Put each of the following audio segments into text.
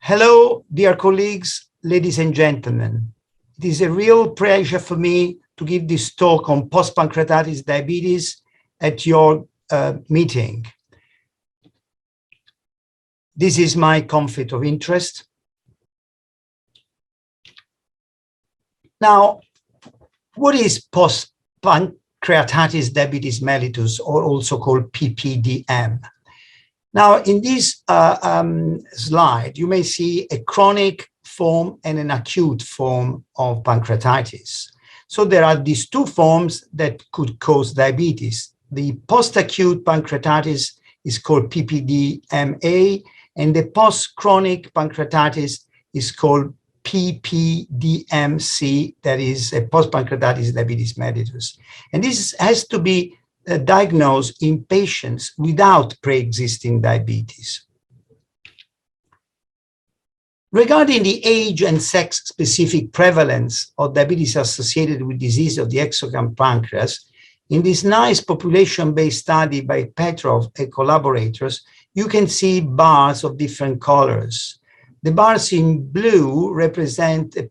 Hello, dear colleagues, ladies and gentlemen. It is a real pleasure for me to give this talk on post-pancreatitis diabetes at your meeting. This is my conflict of interest. Now, what is post-pancreatitis diabetes mellitus, or also called PPDM? Now, in this slide, you may see a chronic form and an acute form of pancreatitis. So there are these two forms that could cause diabetes. The post-acute pancreatitis is called PPDMA, and the post-chronic pancreatitis is called PPDMC, that is a post-pancreatitis diabetes mellitus. And this has to be diagnosed in patients without pre-existing diabetes. Regarding the age and sex-specific prevalence of diabetes associated with disease of the exocrine pancreas, in this nice population-based study by Petrov and collaborators, you can see bars of different colors. The bars in blue represent the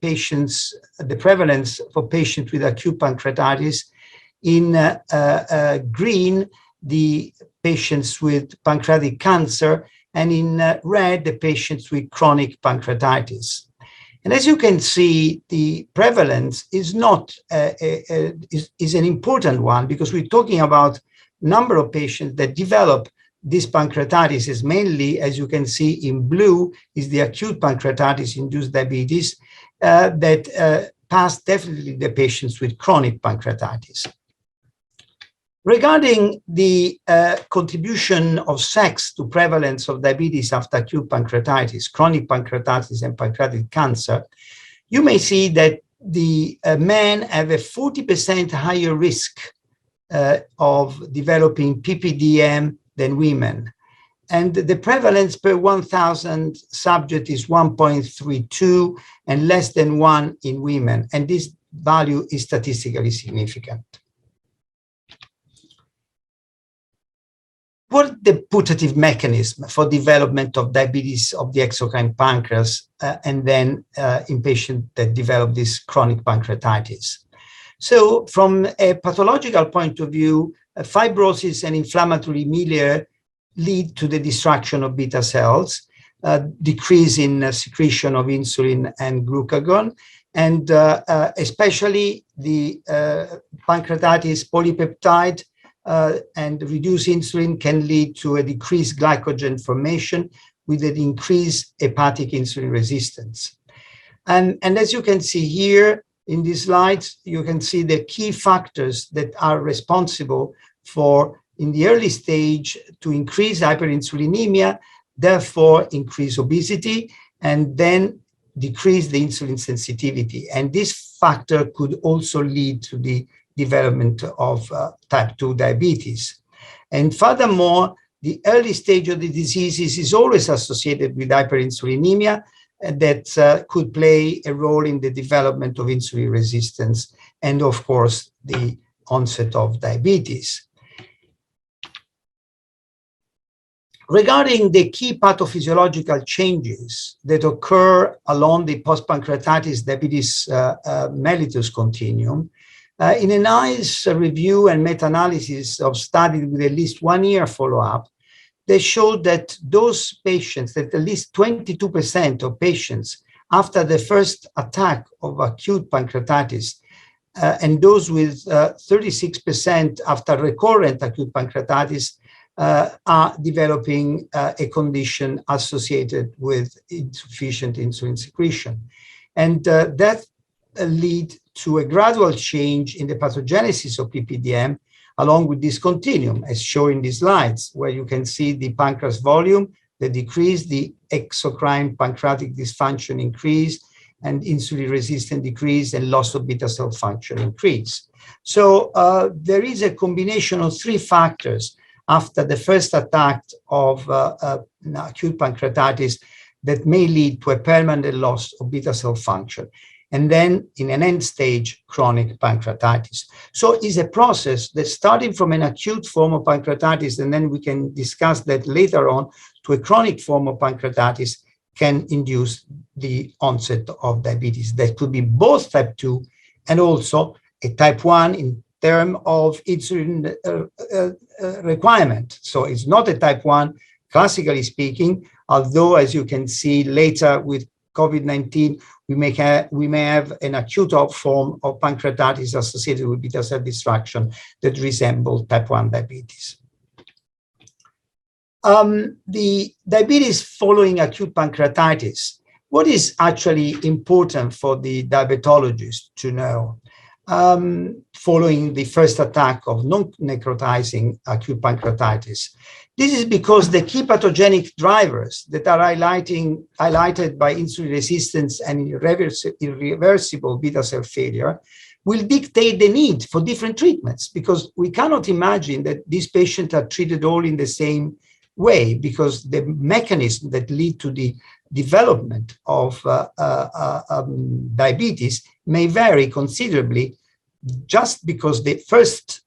prevalence for patients with acute pancreatitis. In green, the patients with pancreatic cancer, and in red, the patients with chronic pancreatitis. And as you can see, the prevalence is not is an important one, because we're talking about number of patients that develop this pancreatitis. Is mainly, as you can see in blue, is the acute pancreatitis-induced diabetes that pass definitely the patients with chronic pancreatitis. Regarding the contribution of sex to prevalence of diabetes after acute pancreatitis, chronic pancreatitis, and pancreatic cancer, you may see that the men have a 40% higher risk of developing PPDM than women. And the prevalence per 1,000 subjects is 1.32 and less than 1 in women. And this value is statistically significant. What is the putative mechanism for development of diabetes of the exocrine pancreas and then in patients that develop this chronic pancreatitis? So from a pathological point of view, fibrosis and inflammatory milieu lead to the destruction of beta cells, decrease in secretion of insulin and glucagon, and especially the pancreatitis polypeptide and reduced insulin can lead to a decreased glycogen formation with an increased hepatic insulin resistance. And as you can see here in these slides, you can see the key factors that are responsible for, in the early stage, to increase hyperinsulinemia, therefore increase obesity, and then decrease the insulin sensitivity. And this factor could also lead to the development of type 2 diabetes. And furthermore, the early stage of the diseases is always associated with hyperinsulinemia that could play a role in the development of insulin resistance and, of course, the onset of diabetes. Regarding the key pathophysiological changes that occur along the post-pancreatitis diabetes mellitus continuum, in a nice review and meta-analysis of studies with at least 1 year follow-up, they showed that those patients, that at least 22% of patients after the first attack of acute pancreatitis, and those with 36% after recurrent acute pancreatitis, are developing a condition associated with insufficient insulin secretion. And that lead to a gradual change in the pathogenesis of PPDM along with this continuum, as shown in these slides, where you can see the pancreas volume, the decrease, the exocrine pancreatic dysfunction increase, and insulin resistance decrease, and loss of beta cell function increase. So there is a combination of 3 factors after the first attack of acute pancreatitis that may lead to a permanent loss of beta cell function, and then in an end stage, chronic pancreatitis. So it's a process that starting from an acute form of pancreatitis, and then we can discuss that later on, to a chronic form of pancreatitis, can induce the onset of diabetes. That could be both type 2 and also a type 1 in terms of insulin requirement. So it's not a type 1, classically speaking, although as you can see later with COVID-19, we may have an acute form of pancreatitis associated with beta cell destruction that resembles type 1 diabetes. The diabetes following acute pancreatitis. What is actually important for the diabetologist to know following the first attack of non-necrotizing acute pancreatitis? This is because the key pathogenic drivers that are highlighted by insulin resistance and irreversible beta cell failure will dictate the need for different treatments, because we cannot imagine that these patients are treated all in the same way, because the mechanism that lead to the development of diabetes may vary considerably, just because the first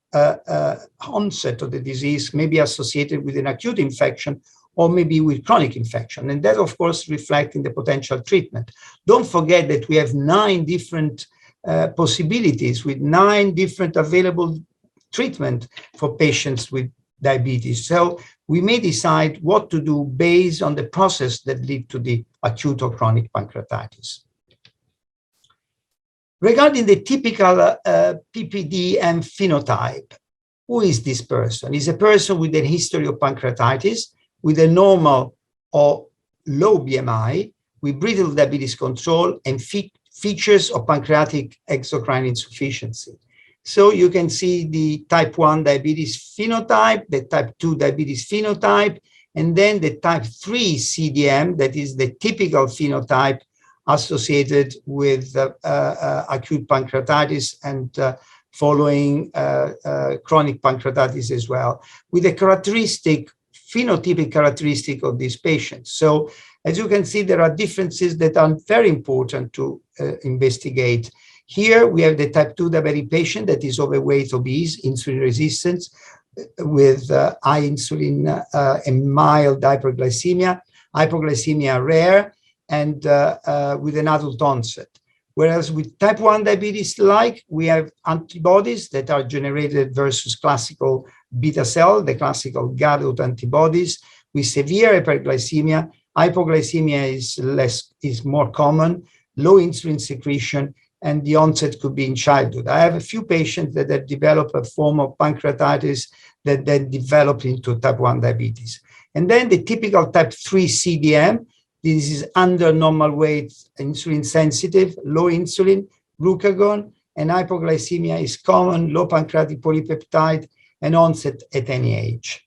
onset of the disease may be associated with an acute infection or maybe with chronic infection. And that, of course, reflects in the potential treatment. Don't forget that we have 9 different possibilities with 9 different available treatment for patients with diabetes. So we may decide what to do based on the process that lead to the acute or chronic pancreatitis. Regarding the typical PPDM phenotype, who is this person? Is a person with a history of pancreatitis, with a normal or low BMI, with brittle diabetes control and features of pancreatic exocrine insufficiency. So you can see the type 1 diabetes phenotype, the type 2 diabetes phenotype, and then the type 3 CDM, that is the typical phenotype associated with acute pancreatitis and following chronic pancreatitis as well, with a phenotypic characteristic of these patients. So as you can see, there are differences that are very important to investigate. Here we have the type 2 diabetic patient that is overweight, obese, insulin resistance, with high insulin and mild hyperglycemia rare, and with an adult onset. Whereas with type 1 diabetes, we have antibodies that are generated versus classical beta cell, the classical GAD antibodies, with severe hyperglycemia. Hypoglycemia is more common, low insulin secretion, and the onset could be in childhood. I have a few patients that have developed a form of pancreatitis that then developed into type 1 diabetes. And then the typical type 3 CDM, this is under normal weight, insulin sensitive, low insulin, glucagon, and hypoglycemia is common, low pancreatic polypeptide, and onset at any age.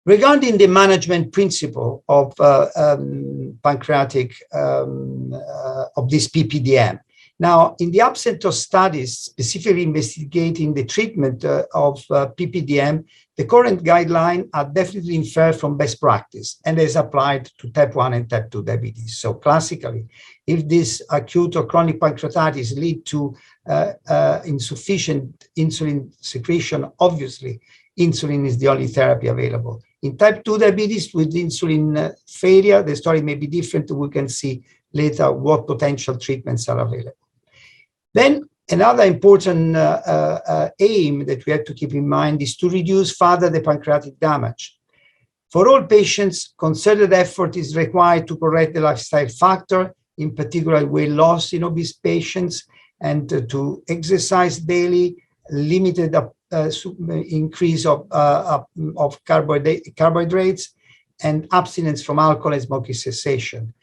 Regarding the management principle of pancreatic, of this PPDM. Now, in the absence of studies specifically investigating the treatment of PPDM, the current guidelines are definitely inferred from best practice and is applied to type 1 and type 2 diabetes. So classically, if this acute or chronic pancreatitis lead to insufficient insulin secretion, obviously, insulin is the only therapy available. In type 2 diabetes with insulin failure, the story may be different. We can see later what potential treatments are available. Then another important aim that we have to keep in mind is to reduce further the pancreatic damage. For all patients, concerted effort is required to correct the lifestyle factor, in particular weight loss in obese patients, and to exercise daily, limited increase of carbohydrates, and abstinence from alcohol and smoking cessation.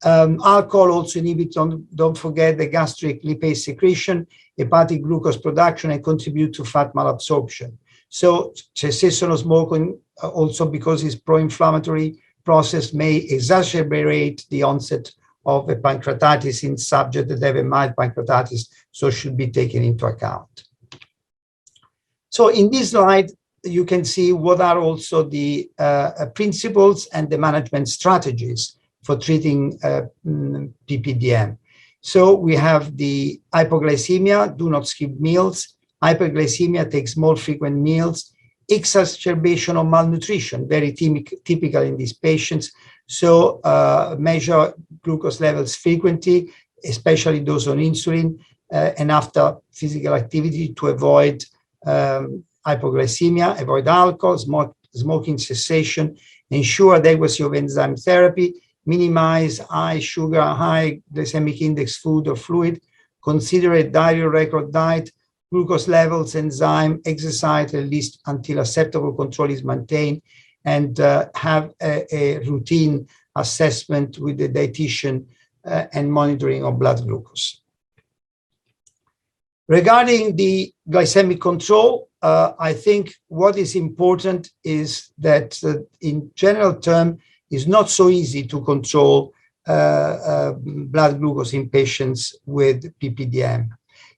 Alcohol also inhibits, don't forget, the gastric lipase secretion, hepatic glucose production, and contribute to fat malabsorption. So cessation of smoking, also because it's pro-inflammatory process, may exacerbate the onset of a pancreatitis in subjects that have a mild pancreatitis, so should be taken into account. So in this slide, you can see what are also the principles and the management strategies for treating PPDM. So we have the hypoglycemia, do not skip meals. Hyperglycemia, take more frequent meals. exacerbation of malnutrition, very typical in these patients. So measure glucose levels frequently, especially those on insulin, and after physical activity to avoid hypoglycemia, avoid alcohol, smoking cessation, ensure adequacy of enzyme therapy, minimize high sugar, high glycemic index food or fluid, consider a diary record diet, glucose levels, enzyme, exercise at least until acceptable control is maintained, and have a routine assessment with the dietitian and monitoring of blood glucose. Regarding the glycemic control, I think what is important is that in general term, it's not so easy to control blood glucose in patients with PPDM.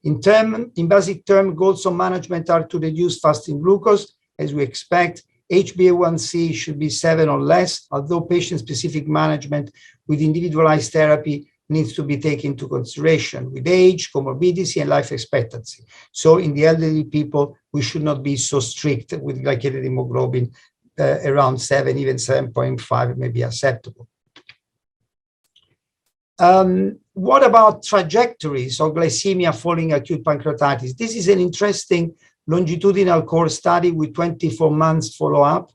In basic terms, goals of management are to reduce fasting glucose, as we expect. HbA1c should be 7 or less, although patient-specific management with individualized therapy needs to be taken into consideration with age, comorbidity, and life expectancy. So in the elderly people, we should not be so strict with glycated hemoglobin. Around 7, even 7.5 may be acceptable. What about trajectories of glycemia following acute pancreatitis? This is an interesting longitudinal course study with 24 months follow-up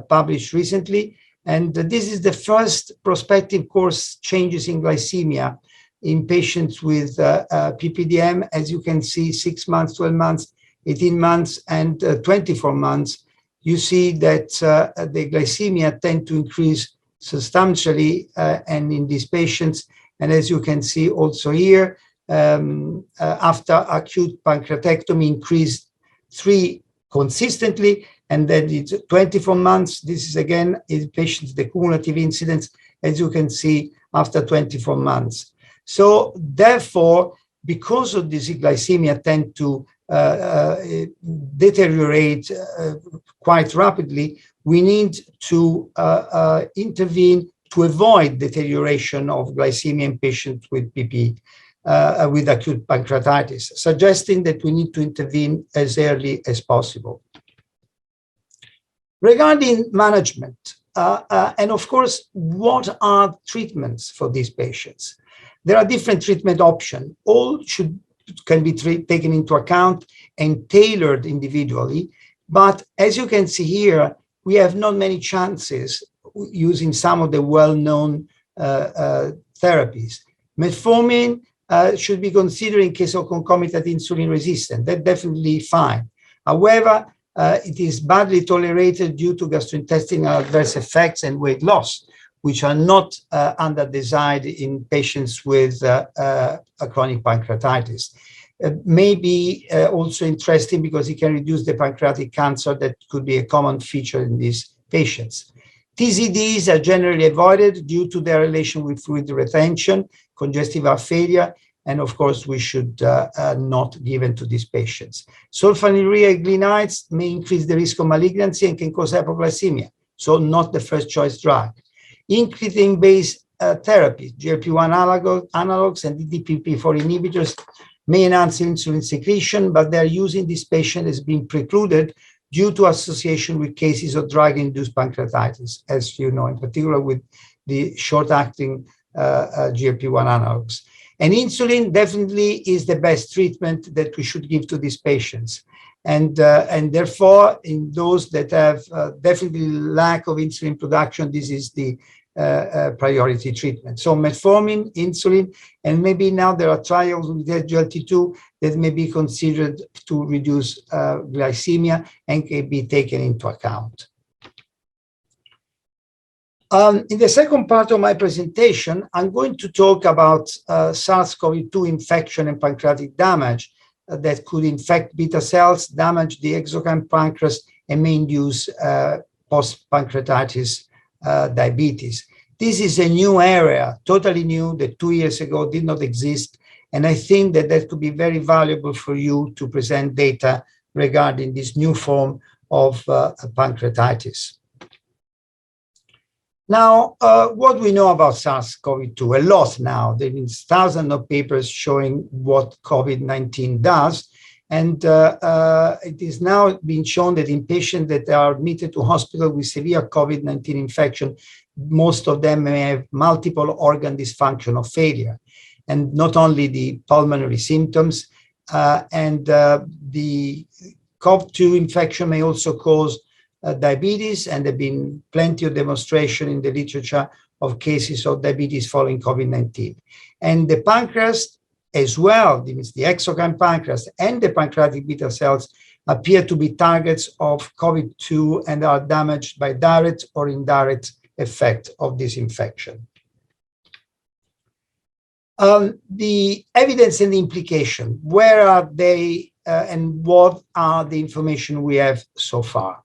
published recently. And this is the first prospective course changes in glycemia in patients with PPDM. As you can see, 6 months, 12 months, 18 months, and 24 months. You see that the glycemia tend to increase substantially and in these patients. And as you can see also here, after acute pancreatectomy increased 3 consistently, and then it's 24 months. This is again in patients, the cumulative incidence, as you can see, after 24 months. So therefore, because of this, glycemia tend to deteriorate quite rapidly, we need to intervene to avoid deterioration of glycemia in patients with PP, with acute pancreatitis, suggesting that we need to intervene as early as possible. Regarding management, and of course, what are treatments for these patients? There are different treatment options. All can be taken into account and tailored individually. But as you can see here, we have not many chances using some of the well-known therapies. Metformin should be considered in case of concomitant insulin resistance. That's definitely fine. However, it is badly tolerated due to gastrointestinal adverse effects and weight loss, which are not under desired in patients with chronic pancreatitis. May be also interesting because it can reduce the pancreatic cancer that could be a common feature in these patients. TZDs are generally avoided due to their relation with fluid retention, congestive heart failure, and of course, we should not give them to these patients. Sulfonylurea glinides may increase the risk of malignancy and can cause hypoglycemia, so not the first choice drug. Incretin-based therapy, GLP-1 analogs and DPP-4 inhibitors may enhance insulin secretion, but their use in this patient has been precluded due to association with cases of drug-induced pancreatitis, as you know, in particular with the short-acting GLP-1 analogs. And insulin definitely is the best treatment that we should give to these patients. And therefore, in those that have definitely lack of insulin production, this is the priority treatment. So metformin, insulin, and maybe now there are trials with SGLT2 that may be considered to reduce glycemia and can be taken into account. In the second part of my presentation, I'm going to talk about SARS-CoV-2 infection and pancreatic damage that could infect beta cells, damage the exocrine pancreas, and may induce post-pancreatitis diabetes. This is a new area, totally new, that 2 years ago did not exist. And I think that that could be very valuable for you to present data regarding this new form of pancreatitis. Now, what we know about SARS-CoV-2, a lot now. There have been thousands of papers showing what COVID-19 does. And it is now being shown that in patients that are admitted to hospital with severe COVID-19 infection, most of them may have multiple organ dysfunction or failure. And not only the pulmonary symptoms, the COV-2 infection may also cause diabetes, and there have been plenty of demonstration in the literature of cases of diabetes following COVID-19. And the pancreas as well, means the exocrine pancreas and the pancreatic beta cells appear to be targets of COVID-2 and are damaged by direct or indirect effect of this infection. The evidence and the implication, where are they and what are the information we have so far?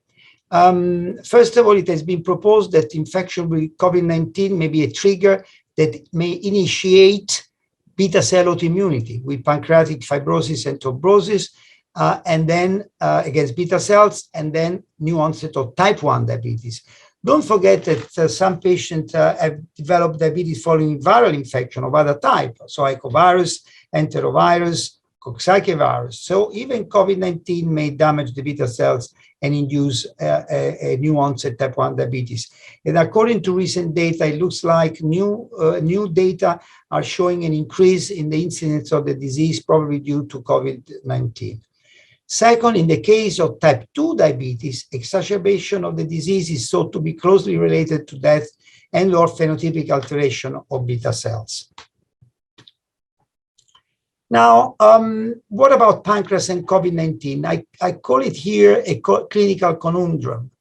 First of all, it has been proposed that infection with COVID-19 may be a trigger that may initiate beta cell autoimmunity with pancreatic fibrosis and thrombosis, and then against beta cells, and then new onset of type 1 diabetes. Don't forget that some patients have developed diabetes following viral infection of other type, so echovirus, enterovirus, Coxsackie virus. So even COVID-19 may damage the beta cells and induce a new onset type 1 diabetes. And according to recent data, it looks like new data are showing an increase in the incidence of the disease, probably due to COVID-19. Second, in the case of type 2 diabetes, exacerbation of the disease is thought to be closely related to death and or phenotypic alteration of beta cells. Now, what about pancreas and COVID-19? I call it here a clinical conundrum,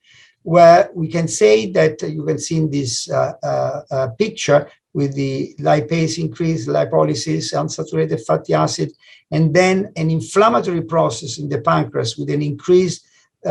where we can say that you can see in this picture with the lipase increase, lipolysis, unsaturated fatty acid, and then an inflammatory process in the pancreas with an increased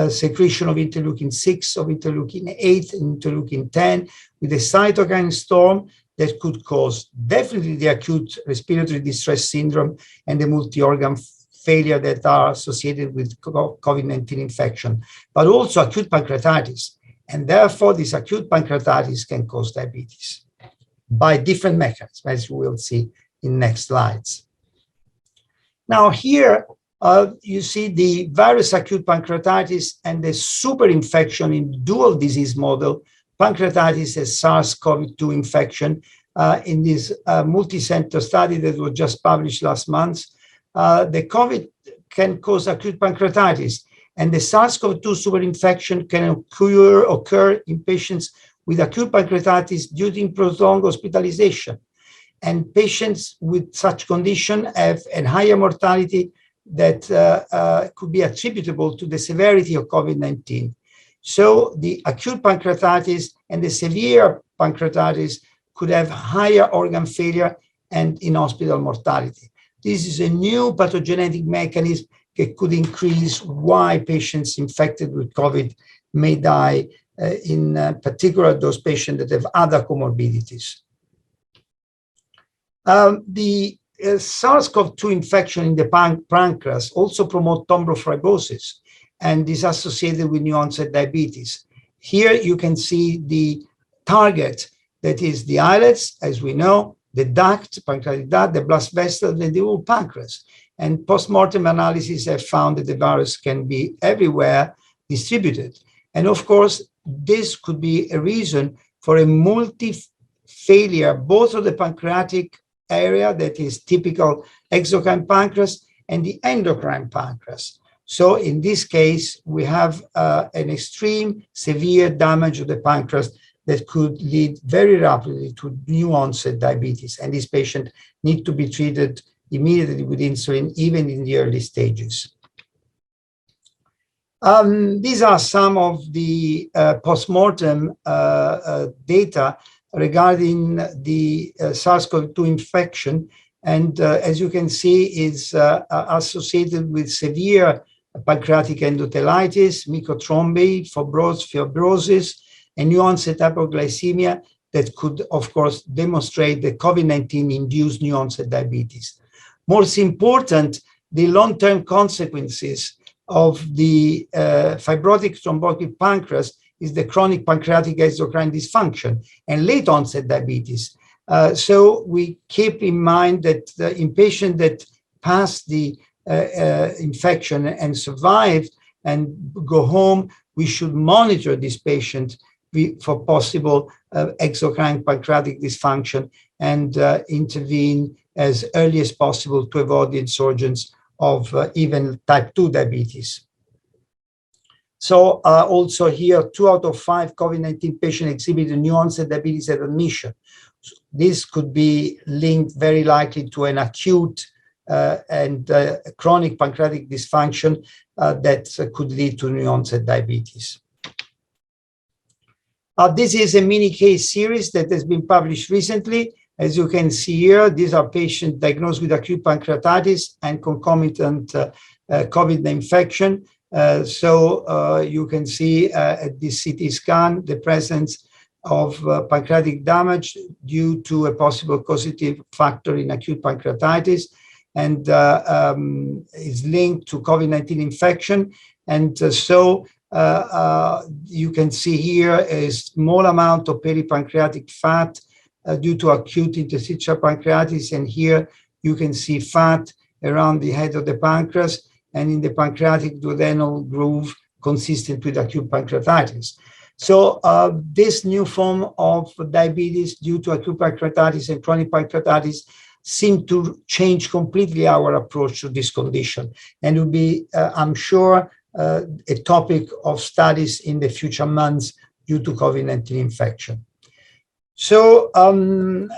secretion of interleukin 6, of interleukin 8, and interleukin 10, with a cytokine storm that could cause definitely the acute respiratory distress syndrome and the multi-organ failure that are associated with COVID-19 infection, but also acute pancreatitis. And therefore, this acute pancreatitis can cause diabetes by different mechanisms, as we will see in next slides. Now here, you see the virus acute pancreatitis and the superinfection in dual disease model, pancreatitis as SARS-CoV-2 infection, in this multi-center study that was just published last month. The COVID can cause acute pancreatitis, and the SARS-CoV-2 superinfection can occur in patients with acute pancreatitis due to prolonged hospitalization. And patients with such condition have a higher mortality that could be attributable to the severity of COVID-19. So the acute pancreatitis and the severe pancreatitis could have higher organ failure and in-hospital mortality. This is a new pathogenetic mechanism that could increase why patients infected with COVID may die, in particular those patients that have other comorbidities. The SARS-CoV-2 infection in the pancreas also promote thrombophlebitis and is associated with new onset diabetes. Here you can see the target, that is the islets, as we know, the duct, pancreatic duct, the blast vessel, and the whole pancreas. And post-mortem analysis have found that the virus can be everywhere distributed. And of course, this could be a reason for a multi-failure, both of the pancreatic area, that is typical exocrine pancreas, and the endocrine pancreas. So in this case, we have an extreme severe damage of the pancreas that could lead very rapidly to new onset diabetes. And these patients need to be treated immediately with insulin, even in the early stages. These are some of the post-mortem data regarding the SARS-CoV-2 infection. And as you can see, it's associated with severe pancreatic endothelitis, microthrombi, fibrosis, and new onset hypoglycemia that could, of course, demonstrate the COVID-19 induced new onset diabetes. Most important, the long-term consequences of the fibrotic thrombotic pancreas is the chronic pancreatic exocrine dysfunction and late onset diabetes. So we keep in mind that in patients that pass the infection and survive and go home, we should monitor this patient for possible exocrine pancreatic dysfunction and intervene as early as possible to avoid the insurgence of even type 2 diabetes. So also here, 2 out of 5 COVID-19 patients exhibited new onset diabetes at admission. So this could be linked very likely to an acute and chronic pancreatic dysfunction that could lead to new onset diabetes. This is a mini case series that has been published recently. As you can see here, these are patients diagnosed with acute pancreatitis and concomitant COVID infection. You can see at this CT scan the presence of pancreatic damage due to a possible causative factor in acute pancreatitis, and is linked to COVID-19 infection. And you can see here a small amount of peripancreatic fat due to acute interstitial pancreatitis, and here you can see fat around the head of the pancreas and in the pancreatic duodenal groove consistent with acute pancreatitis. So this new form of diabetes due to acute pancreatitis and chronic pancreatitis seem to change completely our approach to this condition, and will be, I'm sure, a topic of studies in the future months due to COVID-19 infection. So,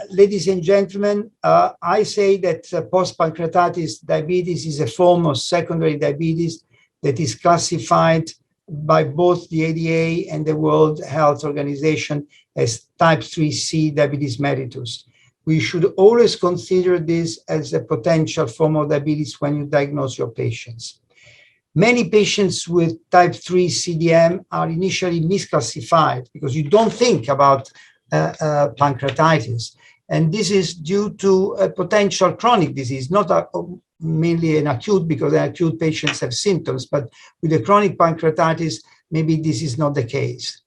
ladies and gentlemen, I say that post-pancreatitis diabetes is a form of secondary diabetes that is classified by both the ADA and the World Health Organization as type 3C diabetes mellitus. We should always consider this as a potential form of diabetes when you diagnose your patients. Many patients with type 3 CDM are initially misclassified because you don't think about pancreatitis. And this is due to a potential chronic disease, not mainly an acute, because acute patients have symptoms, but with a chronic pancreatitis, maybe this is not the case.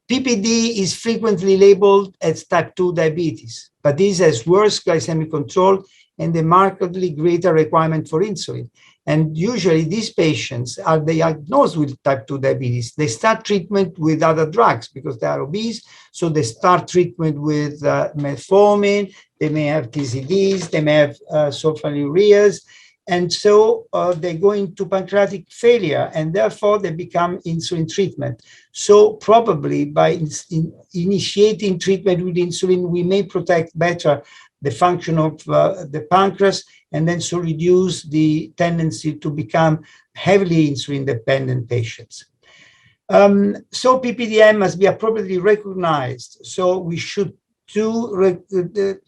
PPD is frequently labeled as type 2 diabetes, but this has worse glycemic control and a markedly greater requirement for insulin. And usually these patients are diagnosed with type 2 diabetes. They start treatment with other drugs because they are obese. So they start treatment with metformin, they may have TZDs, they may have sulfonylureas. And so they go into pancreatic failure, and therefore they become insulin treatment. So probably by initiating treatment with insulin, we may protect better the function of the pancreas, and then so reduce the tendency to become heavily insulin-dependent patients. So PPDM must be appropriately recognized. So we should do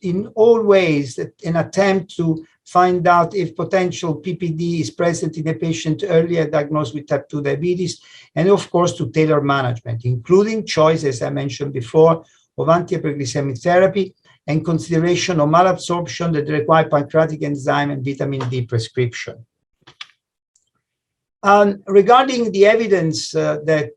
in all ways an attempt to find out if potential PPD is present in a patient earlier diagnosed with type 2 diabetes, and of course to tailor management, including choice, as I mentioned before, of anti-hyperglycemic therapy and consideration of malabsorption that require pancreatic enzyme and vitamin D prescription. Regarding the evidence that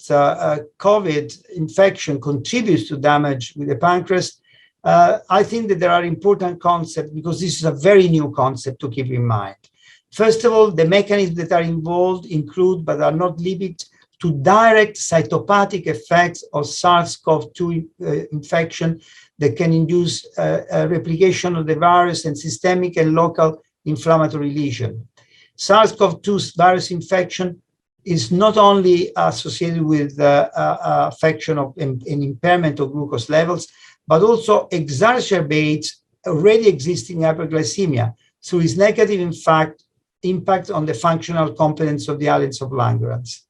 COVID infection contributes to damage with the pancreas, I think that there are important concepts because this is a very new concept to keep in mind. First of all, the mechanisms that are involved include, but are not limited to, direct cytopathic effects of SARS-CoV-2 infection that can induce replication of the virus and systemic and local inflammatory lesion. SARS-CoV-2 virus infection is not only associated with affection of an impairment of glucose levels, but also exacerbates already existing hyperglycemia through its negative impact on the functional competence of the islands of Langerhans.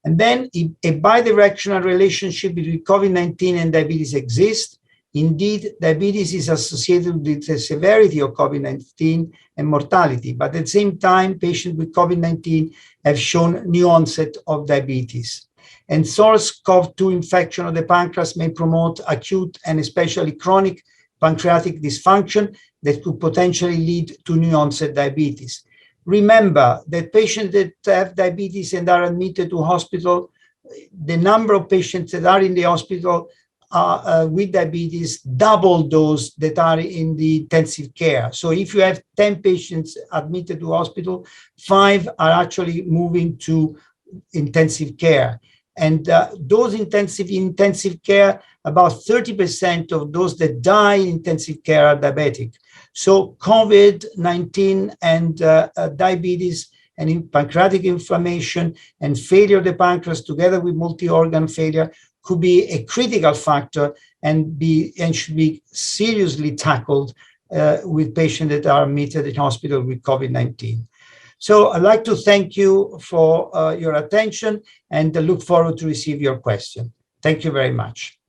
And then a bidirectional relationship between COVID-19 and diabetes exists. Indeed, diabetes is associated with the severity of COVID-19 and mortality, but at the same time, patients with COVID-19 have shown new onset of diabetes. And SARS-CoV-2 infection of the pancreas may promote acute and especially chronic pancreatic dysfunction that could potentially lead to new onset diabetes. Remember that patients that have diabetes and are admitted to hospital, the number of patients that are in the hospital with diabetes double those that are in the intensive care. So if you have 10 patients admitted to hospital, 5 are actually moving to intensive care. And those intensive care, about 30% of those that die in intensive care are diabetic. So COVID-19 and diabetes and in pancreatic inflammation and failure of the pancreas together with multi-organ failure could be a critical factor and should be seriously tackled with patients that are admitted in hospital with COVID-19. So I'd like to thank you for your attention and look forward to receive your question. Thank you very much.